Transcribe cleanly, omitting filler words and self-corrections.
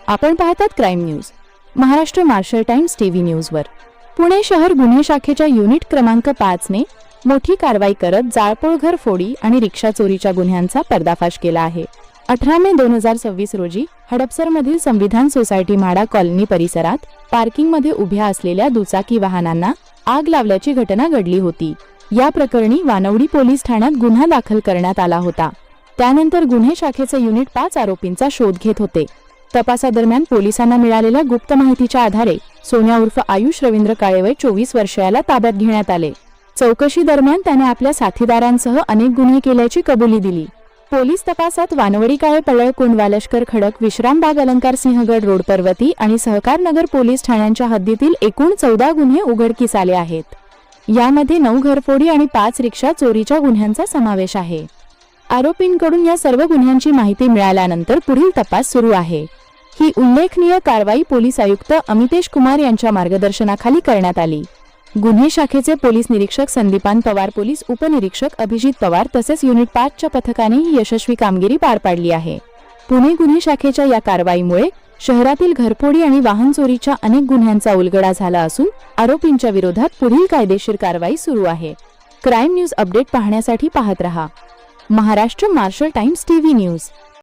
आपण पाहतात crime news Maharashtra Marshal Times TV न्यूजवर। पुणे शहर गुन्हे शाखेच्या युनिट क्रमांक 5 ने मोठी कारवाई करत जाळपोळ घरफोडी आणि रिक्षा चोरीच्या गुन्ह्यांचा पर्दाफाश केला आहे। 18 मे 2026 रोजी हडपसरमधील संविधान सोसायटी म्हाडा कॉलनी परिसरात पार्किंगमध्ये उभ्या असलेल्या दुचाकी वाहनांना आग लावल्याची घटना घडली होती। या प्रकरणी वानवडी पोलीस ठाण्यात गुन्हा दाखल करण्यात आला होता। त्यानंतर गुन्हे शाखेचे युनिट 5 आरोपींचा शोध घेत होते। तपासादरम्यान पोलिसांना मिळालेल्या गुप्त माहितीच्या आधारे सोन्या उर्फ आयुष रवींद्र काळे वय 24 वर्षाला ताब्यात घेण्यात आले। चौकशी दरम्यान त्याने आपल्या साथीदारांसह अनेक गुन्हे केल्याची कबुली दिली। पोलीस तपासात वानवडी काळे पळळ कुंडवा लष्कर खडक विश्रामबाग अलंकार सिंहगड रोड पर्वती आणि सहकार नगर पोलीस ठाण्यांच्या हद्दीतील एकूण 14 गुन्हे उघडकीस आले आहेत। यामध्ये 9 घरफोडी आणि 5 रिक्षा चोरीच्या गुन्ह्यांचा समावेश आहे। आरोपींकडून या सर्व गुन्ह्यांची माहिती मिळाल्यानंतर पुढील तपास सुरू आहे। ही उल्लेखनीय कारवाई पोलीस आयुक्त अमितेश कुमार यांच्या मार्गदर्शनाखाली करण्यात आली। गुन्हे शाखेचे पोलीस निरीक्षक संदीपान पवार, पोलीस उपनिरीक्षक अभिजित पवार तसेच युनिट 5 च्या पथकाने ही यशस्वी कामगिरी पार पाडली आहे। पुणे गुन्हे शाखेच्या या कारवाईमुळे शहरातील घरफोडी आणि वाहन चोरीच्या अनेक गुन्ह्यांचा उलगडा झाला असून आरोपींच्या विरोधात पुढील कायदेशीर कारवाई सुरू आहे। क्राईम न्यूज अपडेट पाहण्यासाठी पाहत रहा Maharashtra Marshal Times TV news.